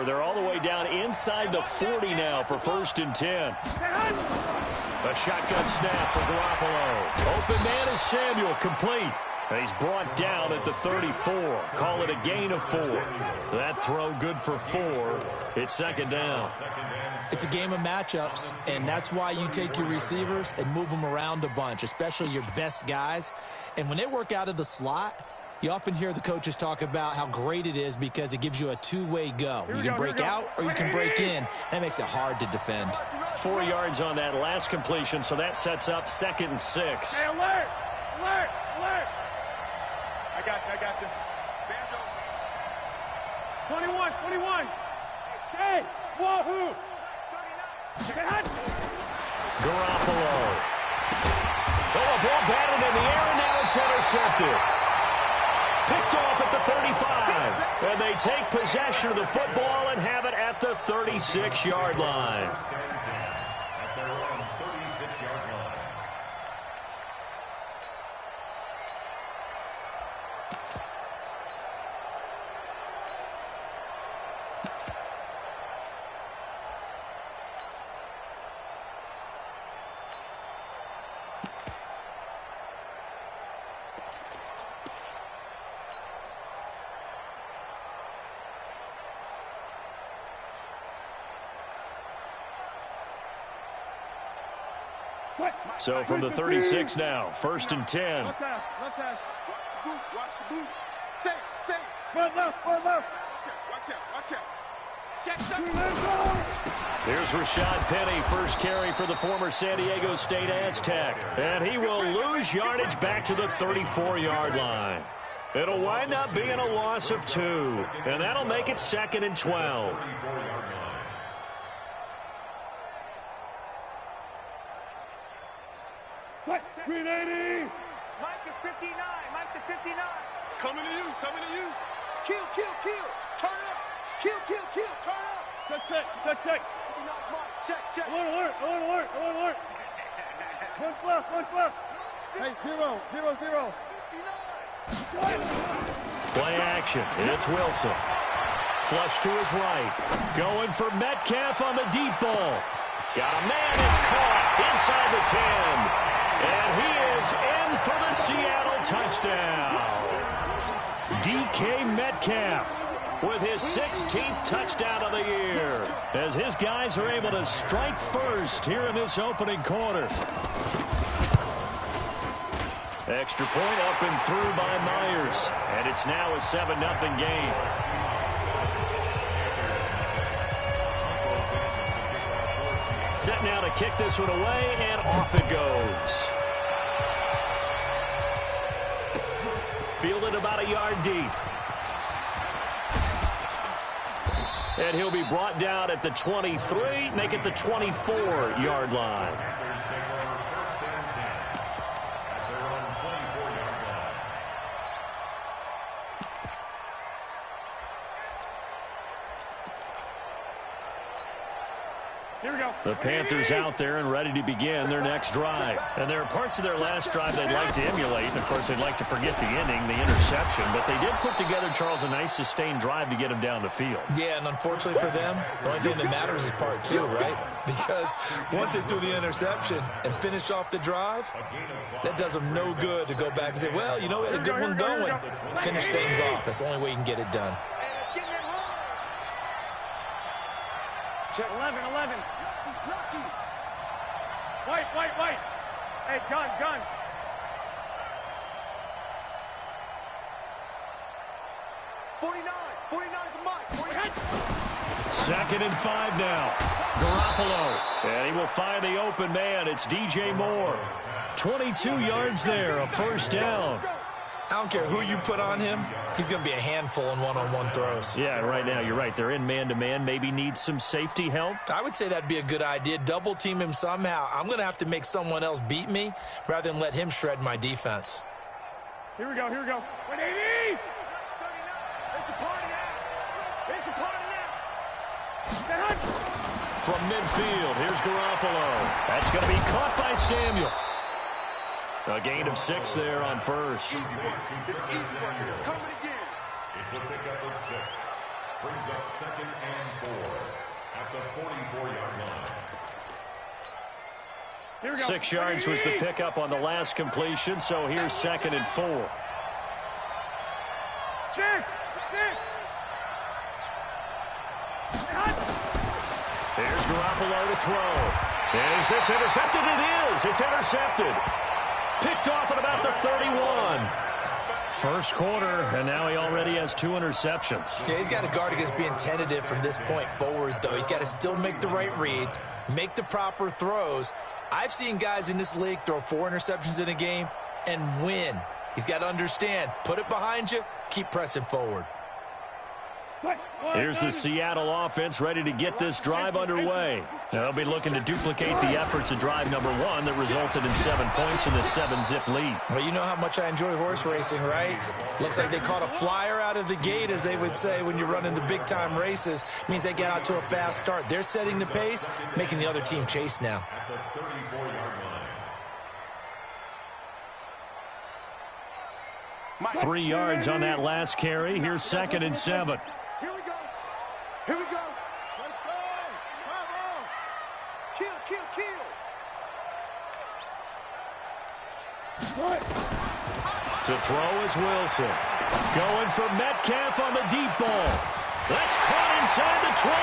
receiver. They're all the way down inside the 40 now for 1st and 10. A shotgun snap for Garoppolo. Open man is Samuel, complete. And he's brought down at the 34. Call it a gain of 4. That throw good for 4. It's 2nd down. It's a game of matchups, and that's why you take your receivers and move them around a bunch, especially your best guys. And when they work out of the slot, you often hear the coaches talk about how great it is because it gives you a two-way go. You can break out or you can break in. That makes it hard to defend. 4 yards on that last completion, so that sets up 2nd and 6. Hey, alert! Alert! Alert! I got you. 21. Hey, wahoo! Garoppolo. Oh, a ball batted in the air, and now it's intercepted. Picked off at the 35. And they take possession of the football and have it at the 36-yard line. So from the 36 now, 1st and 10. Left hash. Watch the boot. Say. Front left. Watch out. Check. Here's Rashad Penny, first carry for the former San Diego State Aztec. And he will lose yardage back to the 34-yard line. It'll wind up being a loss of 2. And that'll make it 2nd and 12. Green 80. Mike is 59. Mike to 59. Coming to you. Kill. Turn up. Kill. Turn up. Check. Check. Alert. One left. Hey, 0. Play action. It's Wilson. Flush to his right. Going for Metcalf on the deep ball. Got a man. It's caught inside the 10. And he is in for the Seattle touchdown. DK Metcalf with his 16th touchdown of the year as his guys are able to strike first here in this opening quarter. Extra point up and through by Myers. And it's now a 7-0 game. Set now to kick this one away, and off it goes. Fielded about a yard deep. And he'll be brought down at the 23, make it the 24-yard line. The Panthers out there and ready to begin their next drive. And there are parts of their last drive they'd like to emulate. And, of course, they'd like to forget the inning, the interception. But they did put together, Charles, a nice sustained drive to get him down the field. Yeah, and unfortunately for them, the only thing that matters is part 2, right? Because once they threw the interception and finished off the drive, that does them no good to go back and say, well, you know, we had a good one going. Finish things off. That's the only way you can get it done. Check 11. White. Hey, gun. Forty-nine to Mike. 2nd and 5 now. Garoppolo. And he will find the open man. It's DJ Moore. 22 yards there, a first down. I don't care who you put on him. He's going to be a handful in one-on-one throws. Yeah, right now you're right. They're in man-to-man. Maybe need some safety help. I would say that'd be a good idea. Double team him somehow. I'm going to have to make someone else beat me rather than let him shred my defense. Here we go. 180. It's a party now. From midfield, here's Garoppolo. That's going to be caught by Samuel. A gain of 6 there on first. It's easy work. It's coming again. It's a pickup of 6. Brings up 2nd and 4 at the 44-yard line. 6 yards was the pickup on the last completion, so here's 2nd and 4. Check. Here's Garoppolo to throw. Is this intercepted? It is. It's intercepted. Picked off at about the 31. First quarter, and now he already has 2 interceptions. Yeah, he's got to guard against being tentative from this point forward, though. He's got to still make the right reads, make the proper throws. I've seen guys in this league throw 4 interceptions in a game and win. He's got to understand, put it behind you, keep pressing forward. Here's the Seattle offense ready to get this drive underway. Now they'll be looking to duplicate the efforts of drive number 1 that resulted in 7 points in the 7-zip lead. Well, you know how much I enjoy horse racing, right? Looks like they caught a flyer out of the gate, as they would say when you're running the big-time races. Means they get out to a fast start. They're setting the pace, making the other team chase now. At the 34-yard line. 3 yards on that last carry. Here's 2nd and 7. Here we go. Touchdown. Bravo. Kill. To throw is Wilson. Going for Metcalf on the deep ball. That's caught inside the 20.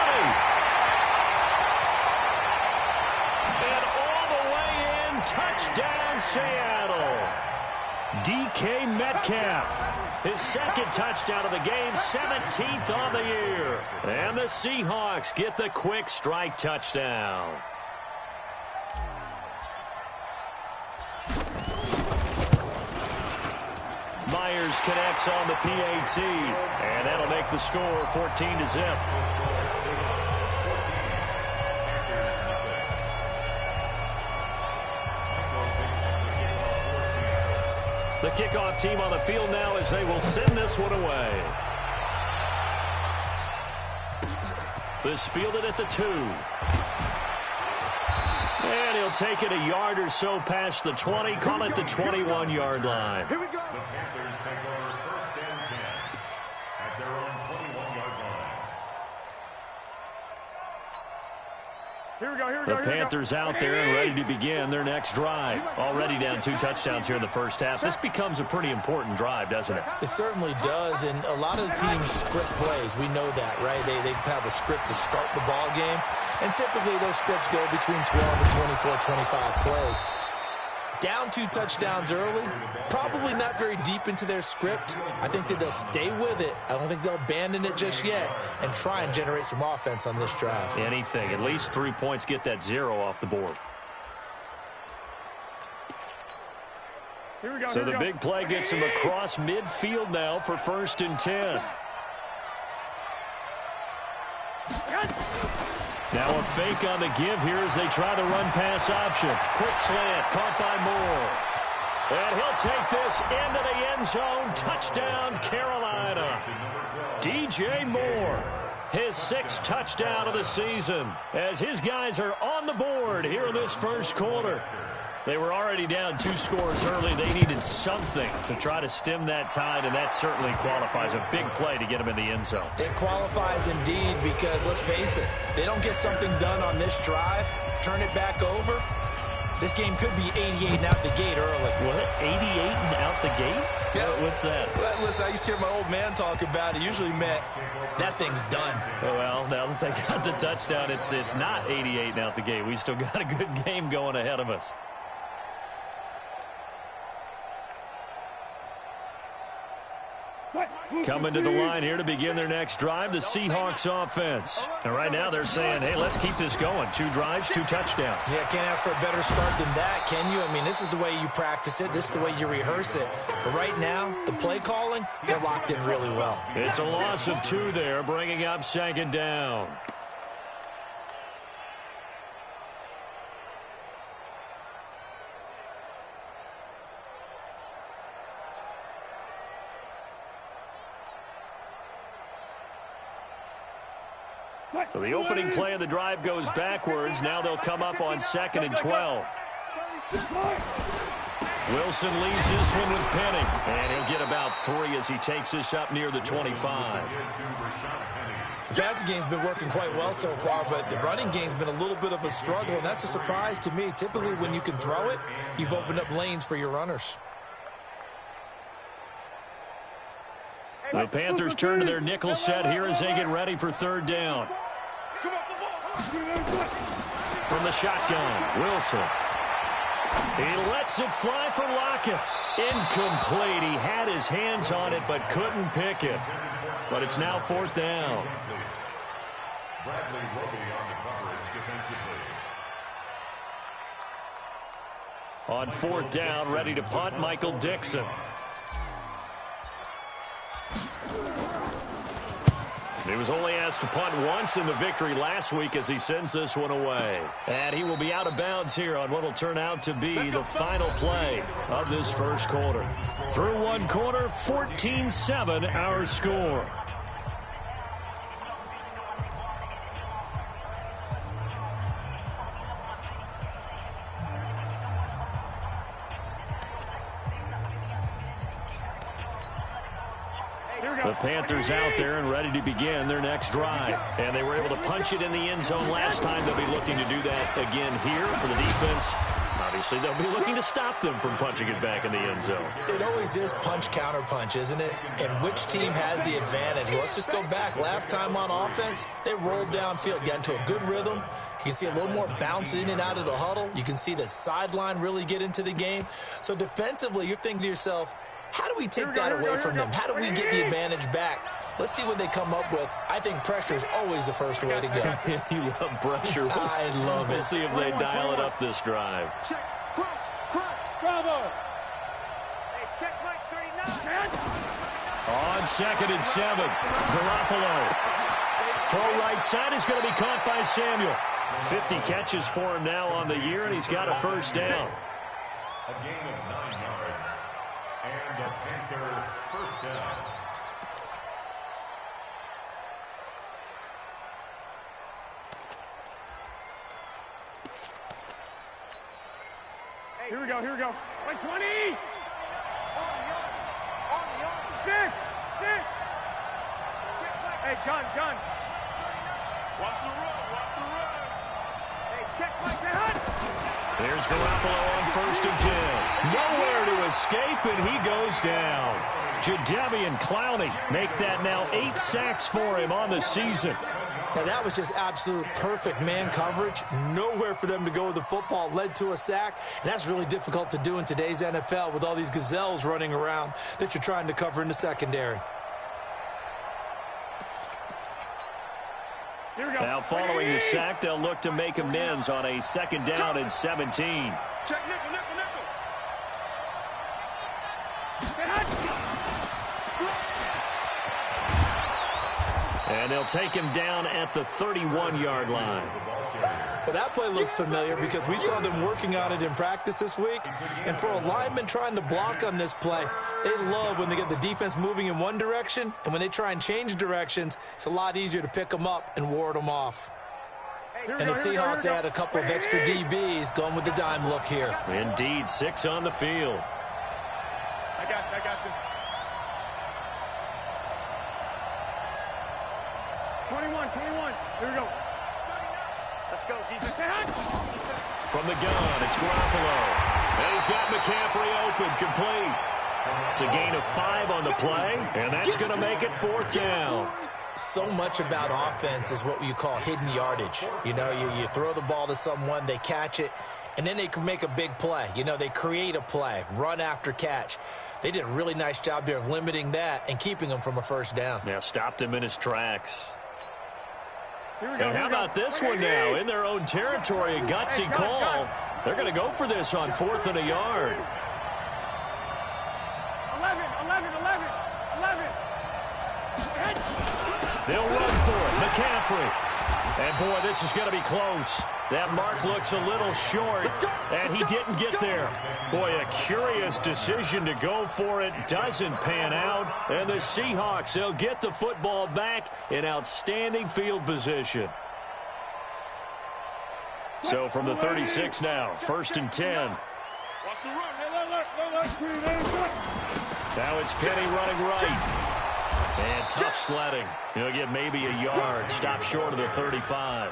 And all the way in, touchdown Seattle. DK Metcalf, his 2nd touchdown of the game, 17th on the year. And the Seahawks get the quick strike touchdown. Myers connects on the PAT, and that'll make the score 14-0. The kickoff team on the field now as they will send this one away. This fielded at the 2. And he'll take it a yard or so past the 20, call it the 21-yard line. Here we go. The Panthers take over 1st and 10 at their own 21-yard line. Here we go. The Panthers out there and ready to begin their next drive. Already down 2 touchdowns here in the first half. This becomes a pretty important drive, doesn't it? It certainly does, and a lot of the teams script plays. We know that, right? They have a script to start the ball game, and typically those scripts go between 12 and 24, 25 plays. Down 2 touchdowns early, probably not very deep into their script. I think that they'll stay with it. I don't think they'll abandon it just yet and try and generate some offense on this drive. Anything, at least 3 points, get that 0 off the board. Here we go. So the big play gets him across midfield now for 1st and 10. Now a fake on the give here as they try the run-pass option. Quick slant, caught by Moore. And he'll take this into the end zone. Touchdown, Carolina. DJ Moore, his 6th touchdown of the season, as his guys are on the board here in this first quarter. They were already down 2 scores early. They needed something to try to stem that tide, and that certainly qualifies. A big play to get them in the end zone. It qualifies indeed because, let's face it, they don't get something done on this drive, turn it back over, this game could be 88 and out the gate early. What? 88 and out the gate? Yeah. What's that? Well, listen, I used to hear my old man talk about it. Usually meant that thing's done. Well, now that they got the touchdown, it's not 88 and out the gate. We still got a good game going ahead of us. Coming to the line here to begin their next drive, the Seahawks offense. And right now they're saying, hey, let's keep this going. 2 drives, 2 touchdowns. Yeah, can't ask for a better start than that, can you? I mean, this is the way you practice it. This is the way you rehearse it. But right now, the play calling, they're locked in really well. It's a loss of 2 there, bringing up 2nd down. So the opening play of the drive goes backwards. Now they'll come up on 2nd and 12. Wilson leaves this one with Penny. And he'll get about 3 as he takes this up near the 25. The passing game's been working quite well so far, but the running game's been a little bit of a struggle, and that's a surprise to me. Typically, when you can throw it, you've opened up lanes for your runners. The Panthers turn to their nickel set here as they get ready for 3rd down. From the shotgun, Wilson. He lets it fly for Lockett. Incomplete. He had his hands on it but couldn't pick it. But it's now 4th down. Bradley Roby on the coverage defensively. On 4th down, ready to punt, Michael Dixon. He was only asked to punt once in the victory last week as he sends this one away. And he will be out of bounds here on what will turn out to be the final play of this first quarter. Through one quarter, 14-7 our score. The Panthers out there and ready to begin their next drive. And they were able to punch it in the end zone last time. They'll be looking to do that again here for the defense. Obviously, they'll be looking to stop them from punching it back in the end zone. It always is punch-counter-punch, isn't it? And which team has the advantage? Well, let's just go back. Last time on offense, they rolled downfield, got into a good rhythm. You can see a little more bounce in and out of the huddle. You can see the sideline really get into the game. So defensively, you're thinking to yourself, how do we take that away from them? How do we get the advantage back? Let's see what they come up with. I think pressure is always the first way to go. You love pressure. I love it. We'll see if they dial it up this drive. Check, crunch, bravo. Hey, check Mike 39. On 2nd and 7, Garoppolo. Throw right side is going to be caught by Samuel. 50 catches for him now on the year, and he's got a first down. A gain of 9 yards. And a Panther first down. Hey, here we go. Like 20. On the yard. Stick. Hey, gun. Watch the run. Hey, check Mike. Hey, hunt. There's Garoppolo on 1st and 10. Nowhere to escape, and he goes down. Jadeveon Clowney make that now 8 sacks for him on the season. Now, that was just absolute perfect man coverage. Nowhere for them to go with the football. Led to a sack, and that's really difficult to do in today's NFL with all these gazelles running around that you're trying to cover in the secondary. Now, following the sack, they'll look to make amends on a 2nd down and 17. Check nickel. And they'll take him down at the 31-yard line. Well, that play looks familiar because we saw them working on it in practice this week. And for a lineman trying to block on this play, they love when they get the defense moving in one direction. And when they try and change directions, it's a lot easier to pick them up and ward them off. And the Seahawks add a couple of extra DBs going with the dime look here. Indeed, 6 on the field. I got this. 21. Here we go. Let's go, defense. From the gun, it's Garoppolo. And he's got McCaffrey open, complete. It's a gain of 5 on the play, and that's going to make it 4th down. So much about offense is what you call hidden yardage. You know, you throw the ball to someone, they catch it, and then they can make a big play. You know, they create a play, run after catch. They did a really nice job there of limiting that and keeping him from a first down. Yeah, stopped him in his tracks. And how about this one now? In their own territory, a gutsy call. They're going to go for this on 4th and a yard. 11. They'll run for it. McCaffrey. And, boy, this is going to be close. That mark looks a little short, and he didn't get there. Boy, a curious decision to go for it. Doesn't pan out. And the Seahawks, they'll get the football back in outstanding field position. So from the 36 now, 1st and 10. Watch the run. Hey, Now it's Penny running right. And tough sledding. He'll get maybe a yard. Stop short of the 35.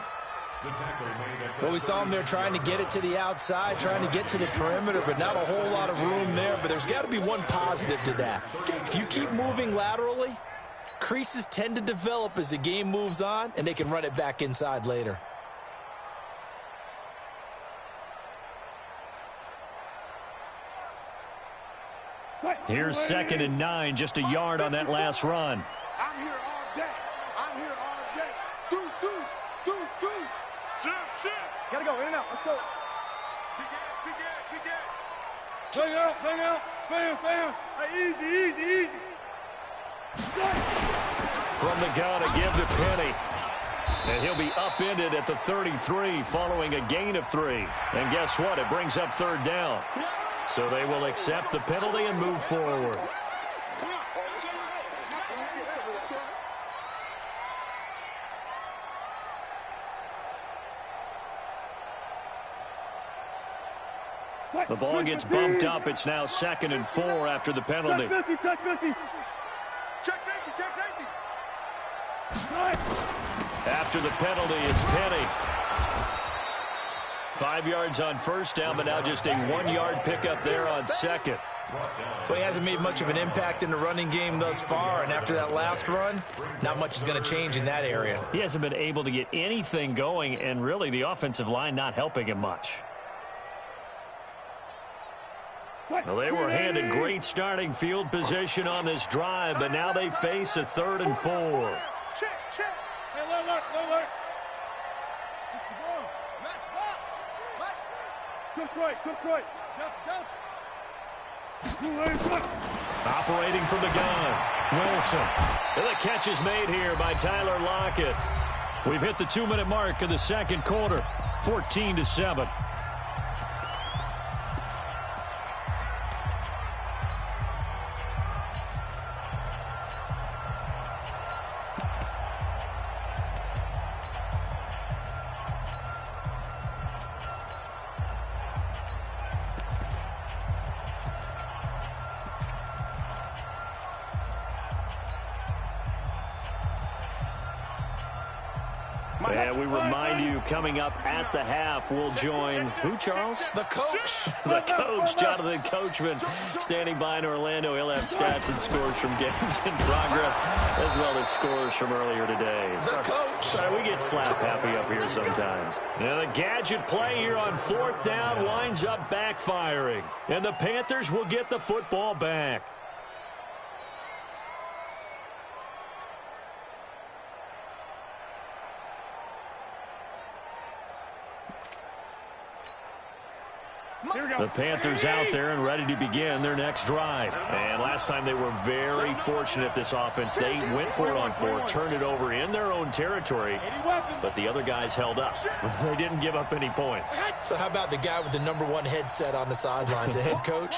Well, we saw him there trying to get it to the outside, trying to get to the perimeter, but not a whole lot of room there. But there's got to be one positive to that. If you keep moving laterally, creases tend to develop as the game moves on, and they can run it back inside later. Here's 2nd and 9, just a yard on that last run. I'm here all day. I'm here all day. Deuce. Shift. Gotta go, in and out. Let's go. Big ass. Hang out. Bam. Hey, easy. From the gun, a give to Penny. And he'll be upended at the 33 following a gain of 3. And guess what? It brings up 3rd down. So they will accept the penalty and move forward. The ball gets bumped up. It's now 2nd and 4 after the penalty. Check safety. After the penalty, it's Penny. 5 yards on 1st down, but now just a 1-yard pickup there on 2nd. Well, he hasn't made much of an impact in the running game thus far, and after that last run, not much is going to change in that area. He hasn't been able to get anything going, and really the offensive line not helping him much. Well, they were handed great starting field position on this drive, but now they face a 3rd and 4. Check. Hey, alert. Took right. Operating from the gun, Wilson. And the catch is made here by Tyler Lockett. We've hit the 2-minute mark of the 2nd quarter, 14-7. And we remind you, coming up at the half, we'll join who, Charles? The coach. The coach, Jonathan Coachman, standing by in Orlando. He'll have stats and scores from games in progress, as well as scores from earlier today. The coach. Sorry, we get slap happy up here sometimes. Now the gadget play here on 4th down winds up backfiring. And the Panthers will get the football back. The Panthers out there and ready to begin their next drive. And last time they were very fortunate, this offense. They went for it on 4, turned it over in their own territory, but the other guys held up. They didn't give up any points. So how about the guy with the #1 headset on the sidelines, the head coach?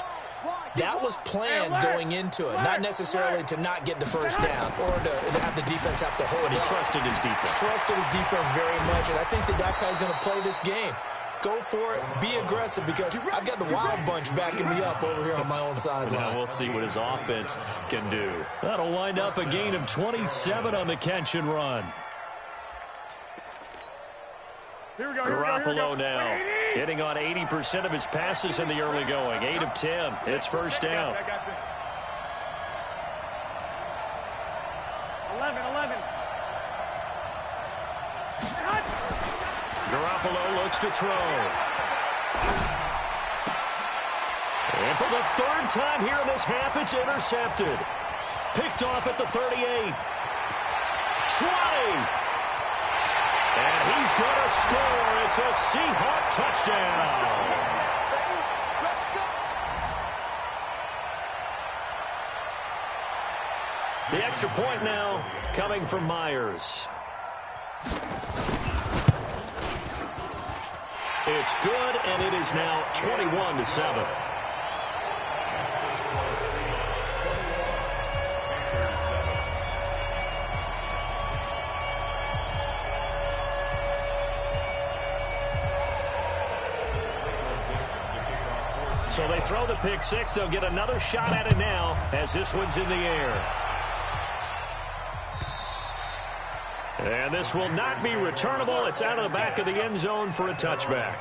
That was planned going into it, not necessarily to not get the 1st down or to have the defense have to hold But he up. trusted his defense. Trusted his defense very much, and I think that's how he's going to play this game. Go for it. Be aggressive, because I've got the Wild Bunch backing me up over here on my own sideline. Now we'll see what his offense can do. That'll wind up a gain of 27 on the catch and run. Garoppolo now hitting on 80% of his passes in the early going. 8 of 10. It's 1st down. 11. Garoppolo looks to throw. And for the 3rd time here in this half, it's intercepted. Picked off at the 38. 20. And he's going to score. It's a Seahawk touchdown. The extra point now coming from Myers. It's good, and it is now 21-7. So they throw the pick six. They'll get another shot at it now as this one's in the air. And this will not be returnable. It's out of the back of the end zone for a touchback.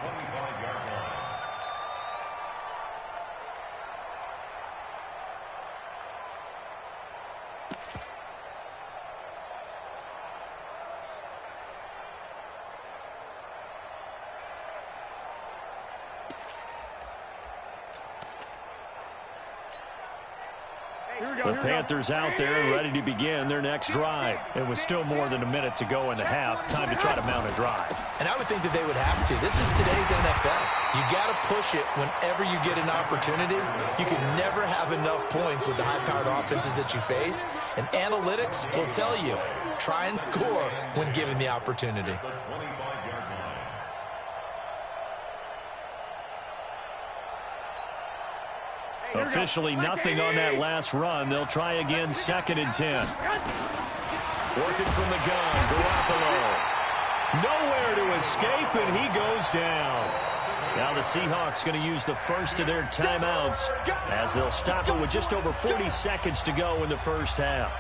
The Panthers out there and ready to begin their next drive. It was still more than a minute to go in the half. Time to try to mount a drive. And I would think that they would have to. This is today's NFL. You got to push it whenever you get an opportunity. You can never have enough points with the high-powered offenses that you face. And analytics will tell you, try and score when given the opportunity. Officially nothing on that last run. They'll try again, 2nd and 10. Working from the gun, Garoppolo. Nowhere to escape, and he goes down. Now the Seahawks going to use the first of their timeouts as they'll stop it with just over 40 seconds to go in the first half.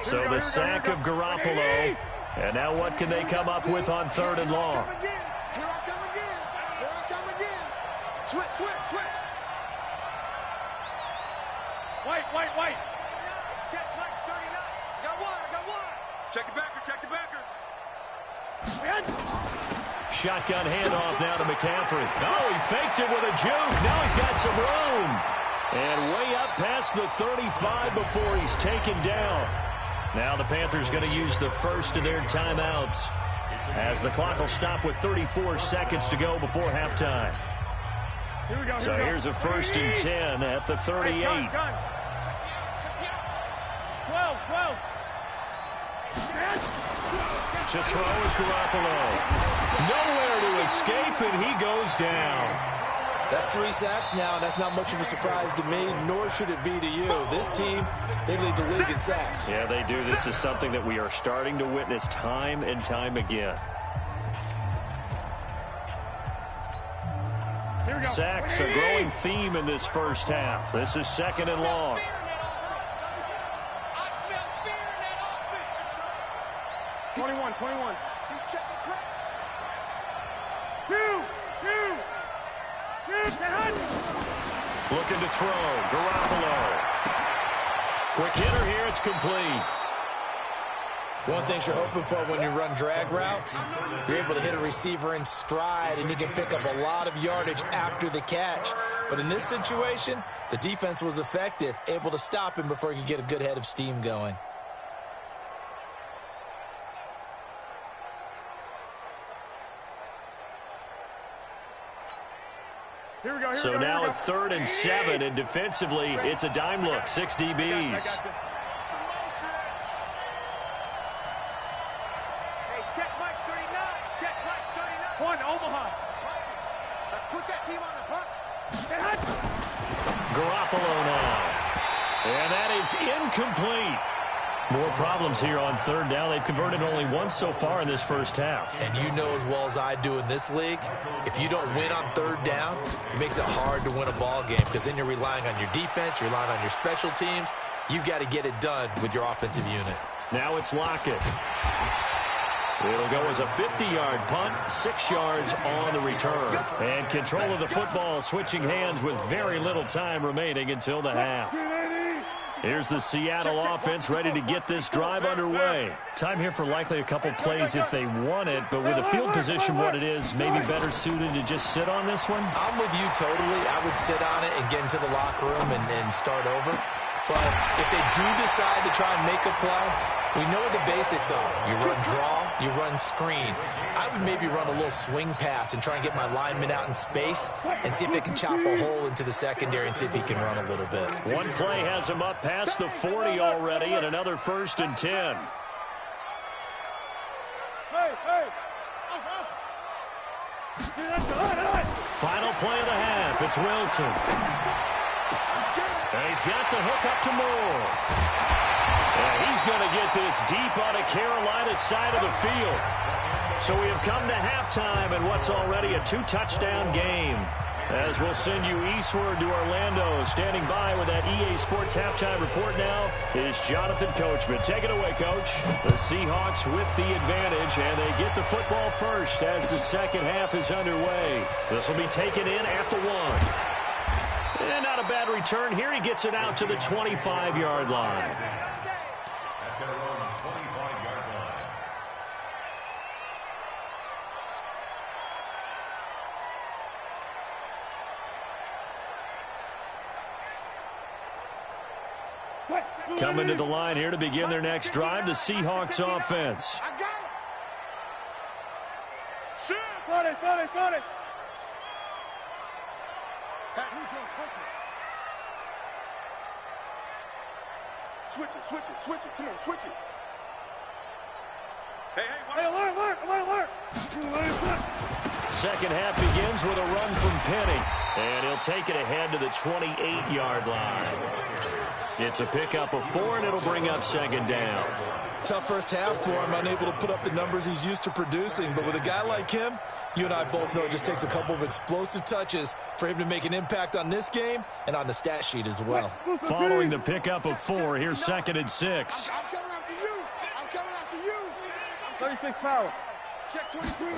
So the sack of Garoppolo. And now what can they come up with on 3rd and long? Here I come again. Here I come again. Switch, switch, switch. White. Check Mike 39. I got one. Check the backer, check the backer. Shotgun handoff now to McCaffrey. Oh, he faked it with a juke. Now he's got some room. And way up past the 35 before he's taken down. Now the Panthers going to use the first of their timeouts as the clock will stop with 34 seconds to go before halftime. So here's a 1st and 10 at the 38. 12. To throw is Garoppolo. Nowhere to escape, and he goes down. That's 3 sacks now, and that's not much of a surprise to me, nor should it be to you. This team, they lead the league in sacks. Yeah, they do. This is something that we are starting to witness time and time again. Sacks, a growing theme in this first half. This is 2nd and long. I smell fear in that offense. 21. He's checking crack. 2. Looking to throw. Garoppolo. Quick hitter here. It's complete. One thing you're hoping for when you run drag routes, you're able to hit a receiver in stride, and he can pick up a lot of yardage after the catch. But in this situation, the defense was effective, able to stop him before he could get a good head of steam going. So now a 3rd and 7, and defensively, it's a dime look. 6 DBs. Hey, check Mike 39. Check Mike 39. One, Omaha. Let's put that team on the hunt. Garoppolo now. And that is incomplete. More problems here on 3rd down. They've converted only once so far in this first half. And you know as well as I do in this league, if you don't win on 3rd down, it makes it hard to win a ball game because then you're relying on your defense, you're relying on your special teams. You've got to get it done with your offensive unit. Now it's Lockett. It'll go as a 50-yard punt, 6 yards on the return. And control of the football switching hands with very little time remaining until the half. Here's the Seattle offense ready to get this drive underway. Time here for likely a couple plays if they want it, but with the field position what it is, maybe better suited to just sit on this one? I'm with you totally. I would sit on it and get into the locker room and start over. But if they do decide to try and make a play, we know what the basics are. You run draw, you run screen. I would maybe run a little swing pass and try and get my lineman out in space and see if they can chop a hole into the secondary and see if he can run a little bit. One play has him up past the 40 already, and another 1st and 10. Final play of the half. It's Wilson. And he's got the hook up to Moore. And he's going to get this deep on a Carolina side of the field. So we have come to halftime in what's already a 2-touchdown game. As we'll send you eastward to Orlando. Standing by with that EA Sports halftime report now is Jonathan Coachman. Take it away, Coach. The Seahawks with the advantage, and they get the football first as the second half is underway. This will be taken in at the 1. And not a bad return here. He gets it out to the 25-yard line. At their own 25-yard line. Coming to the line here to begin their next drive, the Seahawks offense. I got it. Shoot. Got it, got it, got it. Switch it, switch it, switch it. Come on, switch it. Hey, alert. Second half begins with a run from Penny. And he'll take it ahead to the 28-yard line. It's a pickup of 4, and it'll bring up second down. Tough first half for him, unable to put up the numbers he's used to producing. But with a guy like him, you and I both know it just takes a couple of explosive touches for him to make an impact on this game and on the stat sheet as well. Following the pickup of 4, here's 2nd and 6. I'm coming after you. I'm coming after you. 36 power. Check 23.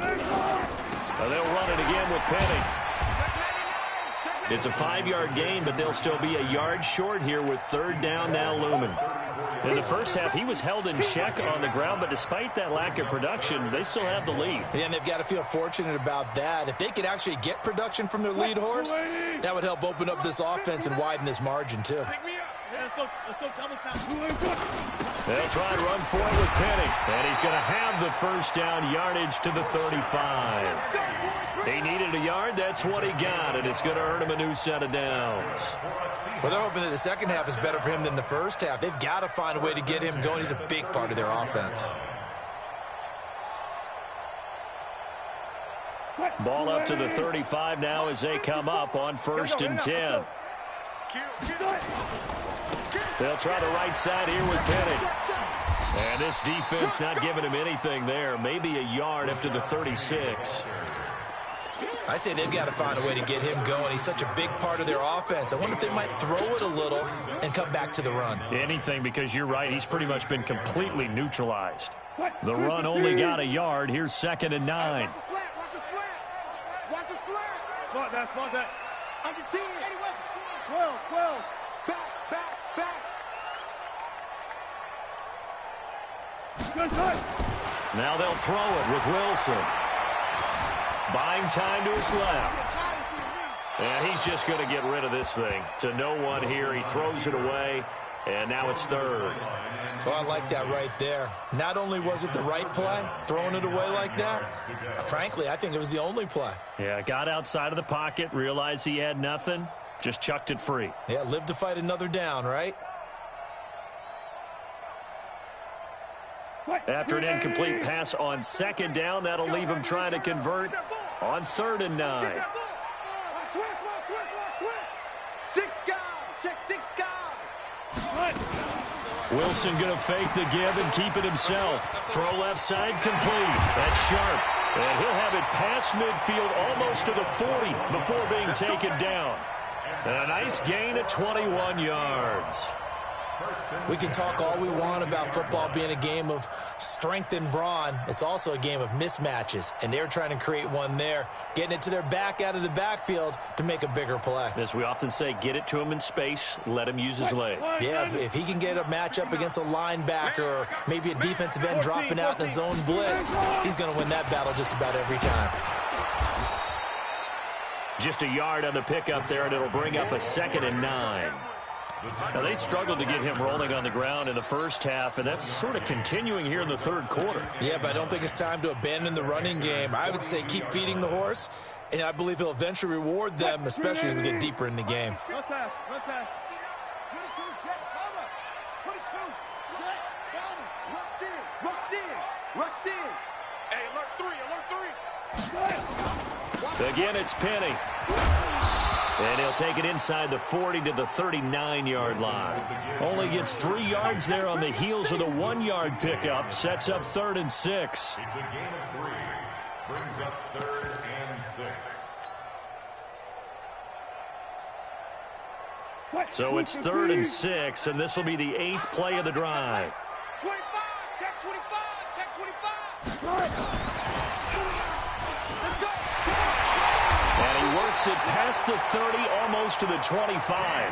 They'll run it again with Penny. It's a 5-yard gain, but they'll still be a yard short here with third down now looming. In the first half, he was held in check on the ground, but despite that lack of production, they still have the lead. Yeah, and they've got to feel fortunate about that. If they could actually get production from their lead horse, that would help open up this offense and widen this margin, too. They'll try and run for it with Penny, and he's going to have the first down yardage to the 35. He needed a yard. That's what he got, and it's going to earn him a new set of downs. Well, they're hoping that the second half is better for him than the first half. They've got to find a way to get him going. He's a big part of their offense. Ball up to the 35 now as they come up on 1st and 10. They'll try the right side here with Penny. And this defense not giving him anything there. Maybe a yard up to the 36. I'd say they've got to find a way to get him going. He's such a big part of their offense. I wonder if they might throw it a little and come back to the run. Anything, because you're right. He's pretty much been completely neutralized. The run only got a yard. Here's 2nd and 9. Watch the slant. Watch the slant. Spot that. Under 10. 12. Back. Good touch. Now they'll throw it with Wilson. Buying time to his left. And he's just going to get rid of this thing. To no one here. He throws it away. And now it's 3rd. So I like that right there. Not only was it the right play, throwing it away like that, frankly, I think it was the only play. Yeah, got outside of the pocket, realized he had nothing, just chucked it free. Yeah, live to fight another down, right? After an incomplete pass on 2nd down, that'll leave him trying to convert on 3rd and 9. Wilson going to fake the give and keep it himself. Throw left side complete. That's sharp. And he'll have it past midfield almost to the 40 before being taken down. And a nice gain at 21 yards. We can talk all we want about football being a game of strength and brawn. It's also a game of mismatches, and they're trying to create one there, getting it to their back out of the backfield to make a bigger play. As we often say, get it to him in space, let him use his leg. Yeah, if he can get a matchup against a linebacker or maybe a defensive end dropping out in a zone blitz, he's going to win that battle just about every time. Just a yard on the pickup there, and it'll bring up a 2nd and 9. Now, they struggled to get him rolling on the ground in the first half, and that's sort of continuing here in the 3rd quarter. Yeah, but I don't think it's time to abandon the running game. I would say keep feeding the horse, and I believe he'll eventually reward them, especially as we get deeper in the game. Run pass. 22, jet, cover. 22, jet, cover. Rush in. Hey, alert 3. Again, it's Penny. And he'll take it inside the 40 to the 39-yard line. Only gets 3 yards there on the heels of the 1-yard pickup. Sets up 3rd and 6. It's a gain of 3. Brings up 3rd and 6. So it's 3rd and 6, and this will be the 8th play of the drive. 25, check 25, check 25. Let's go. And he works it past the 30, almost to the 25.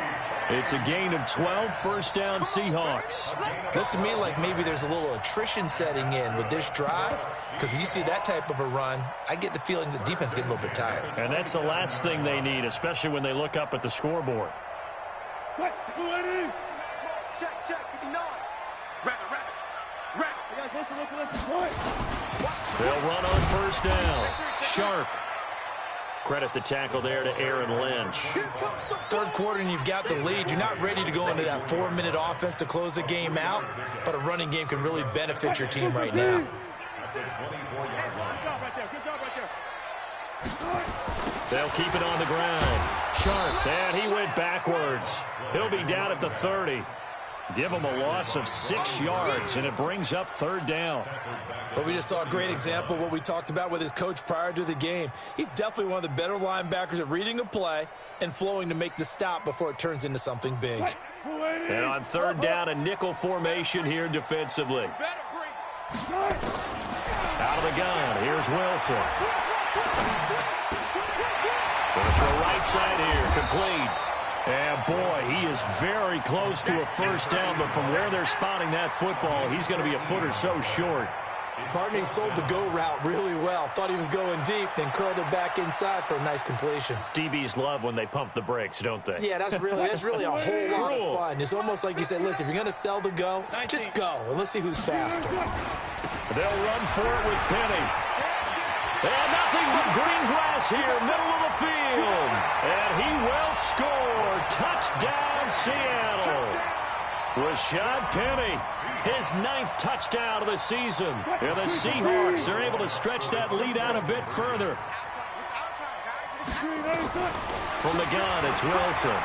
It's a gain of 12, 1st down Seahawks. Looks to me like maybe there's a little attrition setting in with this drive, because when you see that type of a run, I get the feeling the defense getting a little bit tired. And that's the last thing they need, especially when they look up at the scoreboard. Check, 59. Rabbit. They'll run on 1st down. Sharp. Credit the tackle there to Aaron Lynch. 3rd quarter and you've got the lead. You're not ready to go into that 4-minute offense to close the game out, but a running game can really benefit your team right now. They'll keep it on the ground. Sharp. And he went backwards. He'll be down at the 30. Give him a loss of 6 yards, and it brings up 3rd down. But we just saw a great example of what we talked about with his coach prior to the game. He's definitely one of the better linebackers at reading a play and flowing to make the stop before it turns into something big. And on 3rd down, a nickel formation here defensively. Out of the gun, here's Wilson. Going to throw right side here, complete. And, boy, he is very close to a 1st down, but from where they're spotting that football, he's going to be a foot or so short. Barney sold the go route really well. Thought he was going deep, then curled it back inside for a nice completion. DBs love when they pump the brakes, don't they? Yeah, that's really a whole lot of fun. It's almost like you said, listen, if you're going to sell the go, just go, and let's see who's faster. They'll run for it with Penny. And nothing but green grass here, middle of the field. And he will score. Touchdown, Seattle. Rashad Penny, his 9th touchdown of the season. And the Seahawks are able to stretch that lead out a bit further. From the gun, it's Wilson.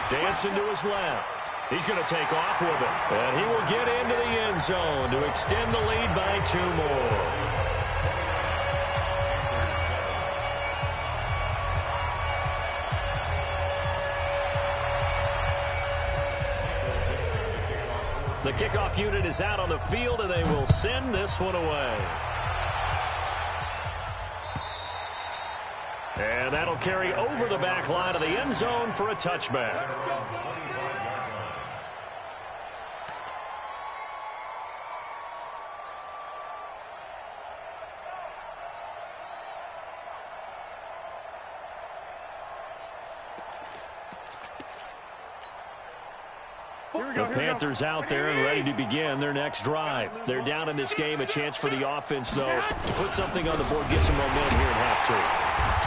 Dancing to his left. He's going to take off with it. And he will get into the end zone to extend the lead by 2 more. The kickoff unit is out on the field, and they will send this one away. And that'll carry over the back line of the end zone for a touchback. The Panthers out there and ready to begin their next drive. They're down in this game. A chance for the offense, though, to put something on the board, get some momentum here at half 2.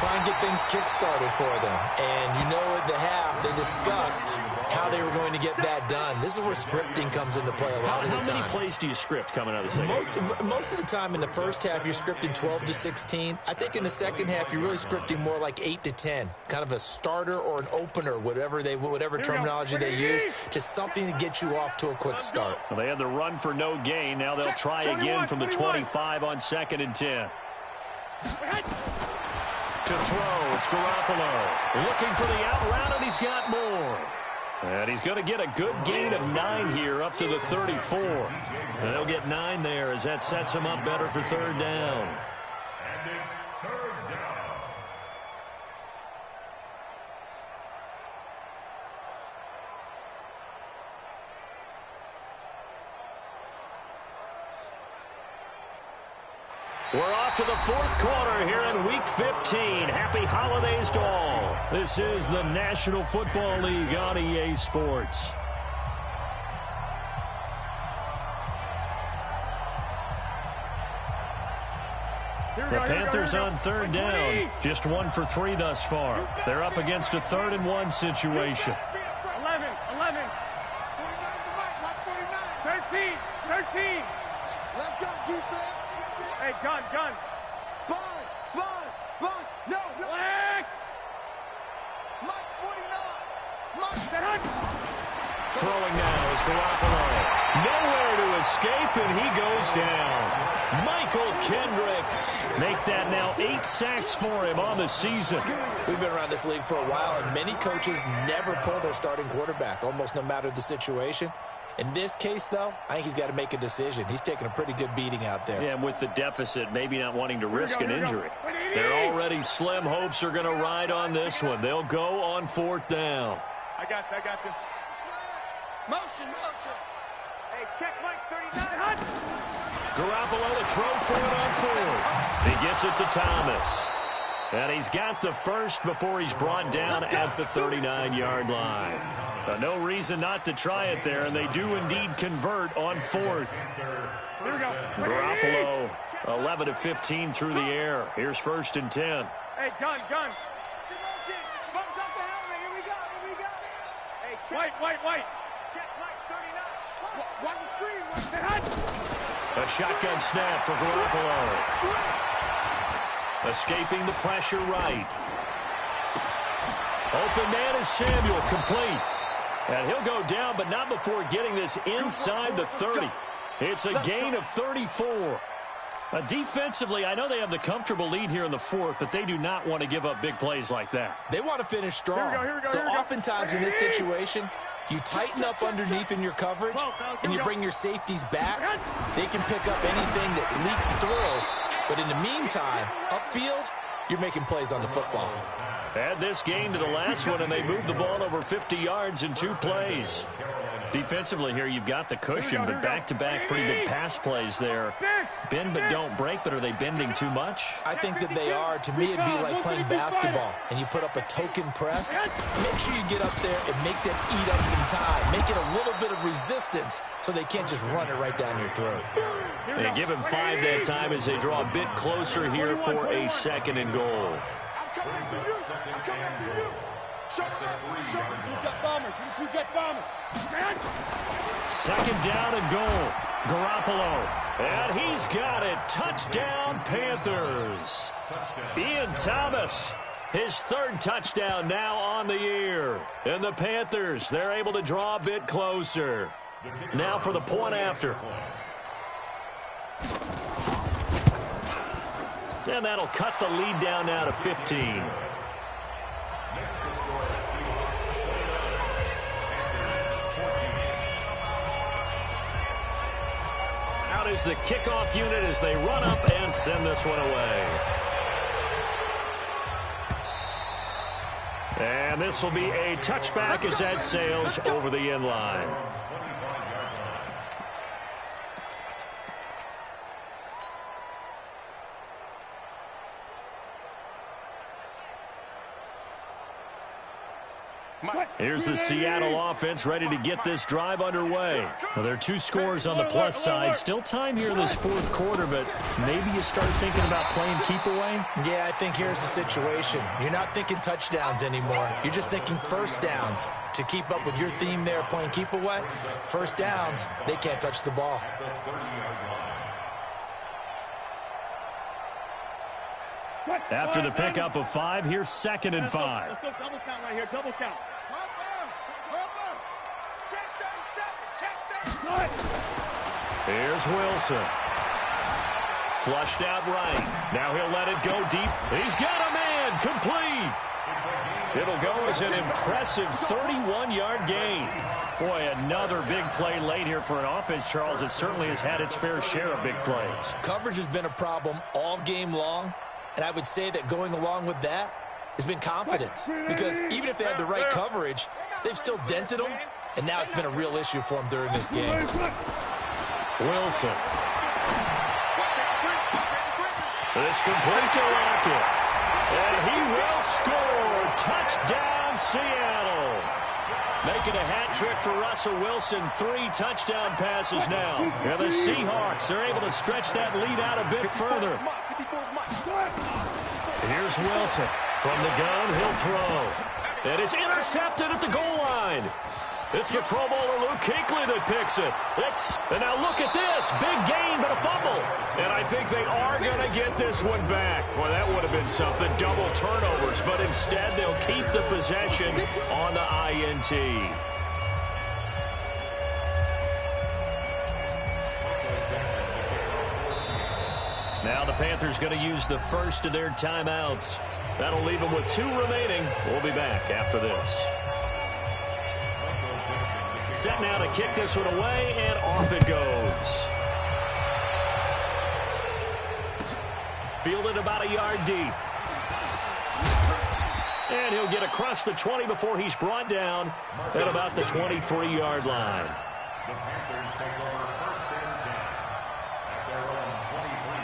Try and get things kick-started for them. And you know at the half, they discussed how they were going to get that done. This is where scripting comes into play a lot of the time. How many plays do you script coming out of the second? Most of the time in the first half, you're scripting 12 to 16. I think in the second half, you're really scripting more like 8 to 10. Kind of a starter or an opener, whatever terminology they use. Just something to get you off to a quick start. Well, they had the run for no gain. Now they'll try again from the 25 on 2nd and 10. To throw, it's Garoppolo. Looking for the out route, and he's got more. And he's going to get a good gain of 9 here up to the 34. And they'll get 9 there as that sets him up better for 3rd down. And it's 3rd down. We're off to the 4th quarter here in Week 15. Happy holidays to all. This is the National Football League on EA Sports. The Panthers on 3rd down. Just 1 for 3 thus far. They're up against a 3rd and 1 situation. 11. 13. Let's go, defense. Hey, gun. Sponge. No. Black. Throwing now is Garoppolo. Nowhere to escape, and he goes down. Michael Kendricks. Make that now 8 sacks for him on the season. We've been around this league for a while, and many coaches never pull their starting quarterback, almost no matter the situation. In this case, though, I think he's got to make a decision. He's taking a pretty good beating out there. Yeah, and with the deficit, maybe not wanting to risk an injury. They're already slim hopes are going to ride on this one. They'll go on 4th down. I got you. Motion. Hey, check Mike 39. Garoppolo to throw for it on 4th. He gets it to Thomas. And he's got the first before he's brought down at the 39-yard line. No reason not to try it there, and they do indeed convert on 4th. Here we go. Garoppolo, 11 of 15 through the air. Here's 1st and 10. Hey, gun. Bumps up the helmet. Here we go. Hey, check. White. Check Mike 39. Watch the screen. A shotgun snap for Garoppolo. Escaping the pressure right. Open man is Samuel, complete. And he'll go down, but not before getting this inside the 30. It's a gain of 34. Defensively, I know they have the comfortable lead here in the 4th, but they do not want to give up big plays like that. They want to finish strong. Here we go. So oftentimes in this situation, you tighten up underneath in your coverage, and you bring your safeties back. They can pick up anything that leaks through. But in the meantime, upfield, you're making plays on the football. Add this gain to the last one, and they moved the ball over 50 yards in 2 plays. Defensively here, you've got the cushion, but back-to-back pretty big pass plays there. Bend but don't break, but are they bending too much? I think that they are. To me, it'd be like playing basketball, and you put up a token press. Make sure you get up there and make them eat up some time. Make it a little bit of resistance so they can't just run it right down your throat. They give him 5 that time as they draw a bit closer here for a 2nd and goal. I'm coming after you. Show me. Two jet bombers. 2nd down and goal. Garoppolo. And he's got it. Touchdown, Panthers. Ian Thomas, his 3rd touchdown now on the year. And the Panthers, they're able to draw a bit closer. Now for the point after. And that'll cut the lead down now to 15. Out is the kickoff unit as they run up and send this one away. And this will be a touchback as that sails over the end line. Here's the Seattle offense ready to get this drive underway. Well, there are 2 scores on the plus side. Still time here in this 4th quarter, but maybe you start thinking about playing keep away? Yeah, I think here's the situation. You're not thinking touchdowns anymore. You're just thinking 1st downs. To keep up with your theme there, playing keep away, 1st downs, they can't touch the ball. After the pickup of 5, here's 2nd and 5. Let's go double count right here, double count. Check 37. Here's Wilson. Flushed out right. Now he'll let it go deep. He's got a man. Complete. It'll go as an impressive 31-yard gain. Boy, another big play late here for an offense, Charles. It certainly has had its fair share of big plays. Coverage has been a problem all game long. And I would say that going along with that has been confidence. Because even if they had the right coverage, they've still dented them. And now it's been a real issue for them during this game. Wilson. It's complete to Lockett. And he will score. Touchdown, Seattle. Making a hat trick for Russell Wilson. 3 touchdown passes now. And the Seahawks are able to stretch that lead out a bit further. Here's Wilson. From the gun, he'll throw. And it's intercepted at the goal line. It's the Pro Bowler Luke Kuechly that picks it. And now look at this. Big gain, but a fumble. And I think they are going to get this one back. Well, that would have been something. Double turnovers. But instead, they'll keep the possession on the INT. Now the Panthers going to use the first of their timeouts. That'll leave them with 2 remaining. We'll be back after this. Set now to kick this one away, and off it goes. Fielded about a yard deep. And he'll get across the 20 before he's brought down at about the 23-yard line. The Panthers take over first and 10 at their own 23-yard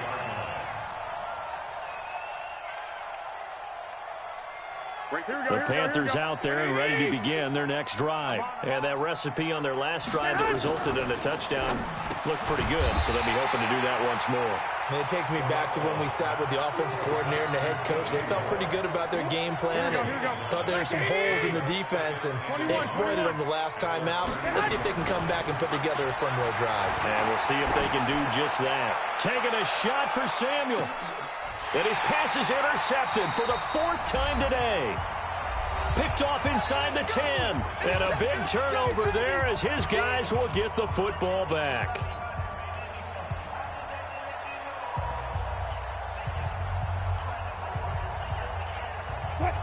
line. The Panthers out there and ready to begin their next drive. And that recipe on their last drive that resulted in a touchdown looked pretty good, so they'll be hoping to do that once more. It takes me back to when we sat with the offensive coordinator and the head coach. They felt pretty good about their game plan and thought there were some holes in the defense, and they exploited them the last time out. Let's see if they can come back and put together a similar drive. And we'll see if they can do just that. Taking a shot for Samuel. And his pass is intercepted for the 4th time today. Picked off inside the 10. And a big turnover there as his guys will get the football back.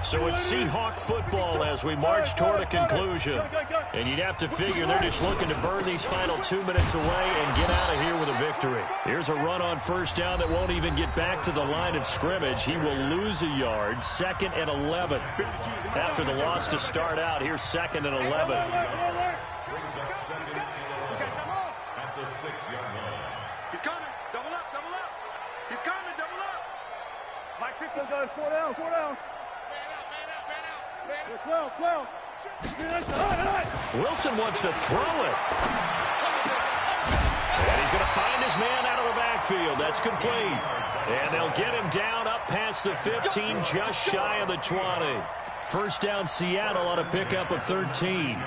So it's Seahawk football as we march toward a conclusion. And you'd have to figure they're just looking to burn these final 2 minutes away and get out of here with a victory. Here's a run on first down that won't even get back to the line of scrimmage. He will lose a yard. 2nd and 11. After the loss to start out, here's 2nd and 11. Brings up 2nd and 11 at the 6-yard line. He's coming. Double up, double up. He's coming, double up. Mike, 15 goes, 4 down, 4 down. 12. Wilson wants to throw it. And he's going to find his man out of the backfield. That's complete. And they'll get him down up past the 15, just shy of the 20. First down, Seattle on a pickup of 13.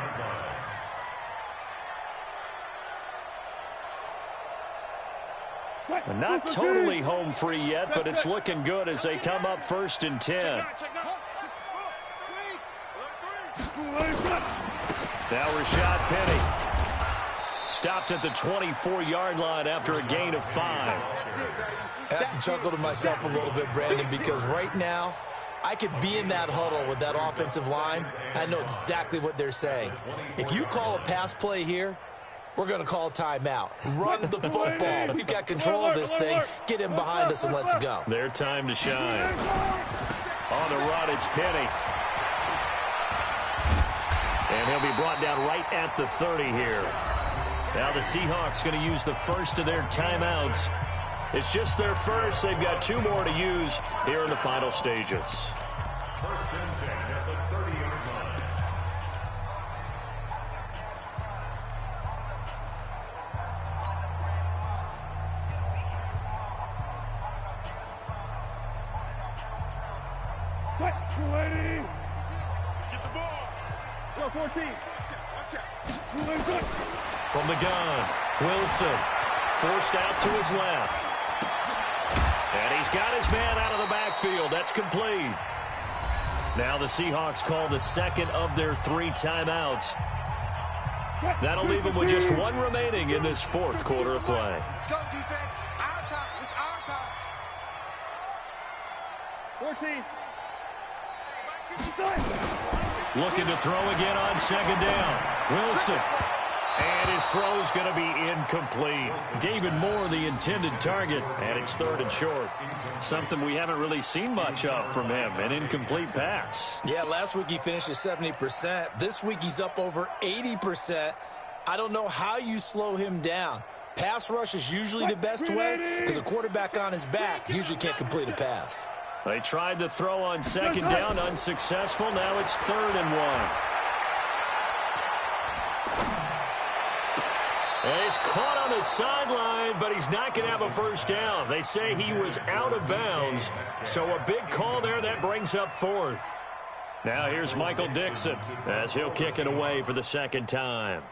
Not totally home free yet, but it's looking good as they come up 1st and 10. Now Rashad Penny stopped at the 24-yard line after a gain of 5. I have to chuckle to myself a little bit, Brandon, because right now I could be in that huddle with that offensive line. I know exactly what they're saying. If you call a pass play here, we're going to call a timeout. Run the football. We've got control of this thing. Get him behind us and let's go. Their time to shine. On the run, it's Penny. And he'll be brought down right at the 30 here. Now the Seahawks going to use the first of their timeouts. It's just their first. They've got 2 more to use here in the final stages. 1st and 10 at the 30-yard line. Get the ball. Go, 14. Watch out. From the gun, Wilson forced out to his left. And he's got his man out of the backfield. That's complete. Now the Seahawks call the 2nd of their 3 timeouts. That'll leave them with just 1 remaining in this 4th quarter of play. Let's go, defense. Our time. It's our time. 14. Looking to throw again on 2nd down. Wilson. And his throw's going to be incomplete. David Moore, the intended target, and it's 3rd and short. Something we haven't really seen much of from him, an incomplete pass. Yeah, last week he finished at 70%. This week he's up over 80%. I don't know how you slow him down. Pass rush is usually the best way because a quarterback on his back usually can't complete a pass. They tried to throw on 2nd down, unsuccessful. Now it's 3rd and 1. And he's caught on the sideline, but he's not going to have a first down. They say he was out of bounds, so a big call there that brings up 4th. Now here's Michael Dixon as he'll kick it away for the second time.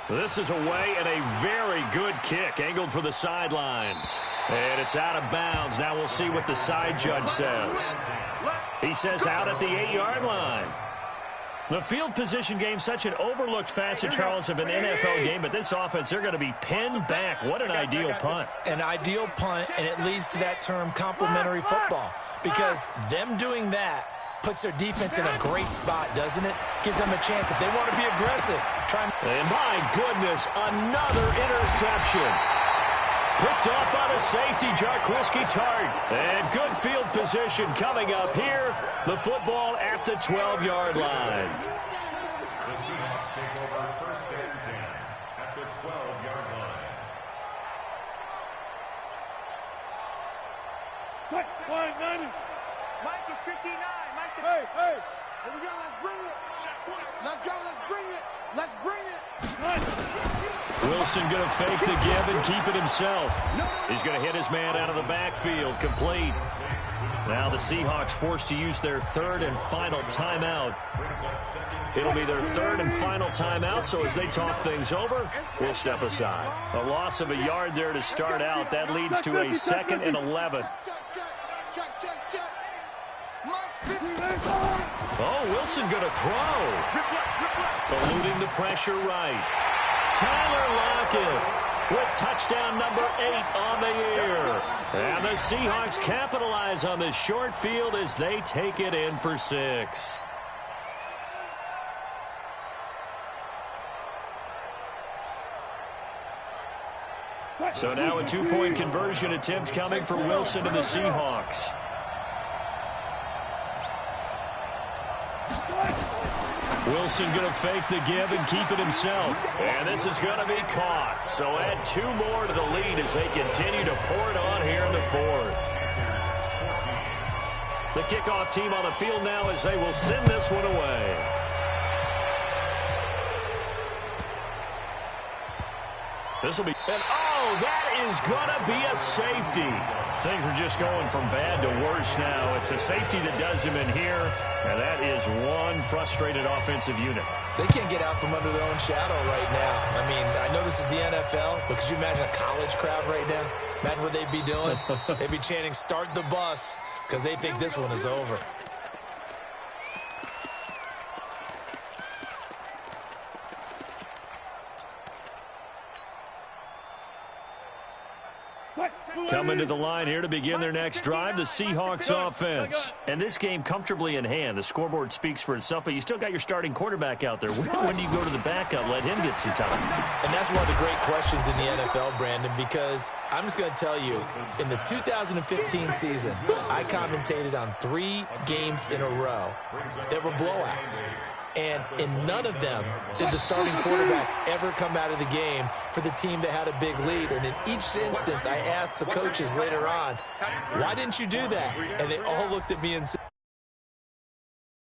This is away and a very good kick angled for the sidelines. And it's out of bounds. Now we'll see what the side judge says. He says out at the 8-yard line. The field position game, such an overlooked facet, Charles, of an NFL game, but this offense, they're going to be pinned back. What an ideal punt. An ideal punt, and it leads to that term complementary football, because them doing that puts their defense in a great spot, doesn't it? Gives them a chance if they want to be aggressive. And my goodness, another interception. Picked off by the safety, Jarquiski Tart. And good field position coming up here. The football at the 12-yard line. The Seahawks take over first and 10 at the 12-yard line. Quiet, 90. Mike is 59. Mike is... Hey, hey. Here we go. Let's bring it. Let's go. Let's bring it. Let's bring it. Wilson going to fake the give and keep it himself. He's going to hit his man out of the backfield. Complete. Now the Seahawks forced to use their third and final timeout. It'll be their third and final timeout, so as they talk things over, we'll step aside. A loss of a yard there to start out. That leads to a 2nd and 11. Check. Oh, Wilson going to throw. Eluding the pressure right. Tyler Lockett with touchdown number 8 on the year. And the Seahawks capitalize on this short field as they take it in for 6. So now a 2-point conversion attempt coming for Wilson and the Seahawks. Wilson going to fake the give and keep it himself. And this is going to be caught. So add 2 more to the lead as they continue to pour it on here in the 4th. The kickoff team on the field now as they will send this one away. This will be, and oh, that is going to be a safety. Things are just going from bad to worse now. It's a safety that does him in here, and that is one frustrated offensive unit. They can't get out from under their own shadow right now. I mean, I know this is the NFL, but could you imagine a college crowd right now? Imagine what they'd be doing. They'd be chanting, "Start the bus," because they think this one is over. Coming to the line here to begin their next drive, the Seahawks offense. And this game comfortably in hand. The scoreboard speaks for itself, but you still got your starting quarterback out there. When do you go to the backup, let him get some time? And that's one of the great questions in the NFL, Brandon, because I'm just going to tell you, in the 2015 season, I commentated on 3 games in a row that were blowouts. And in none of them did the starting quarterback ever come out of the game for the team that had a big lead. And in each instance, I asked the coaches later on, why didn't you do that? And they all looked at me and said,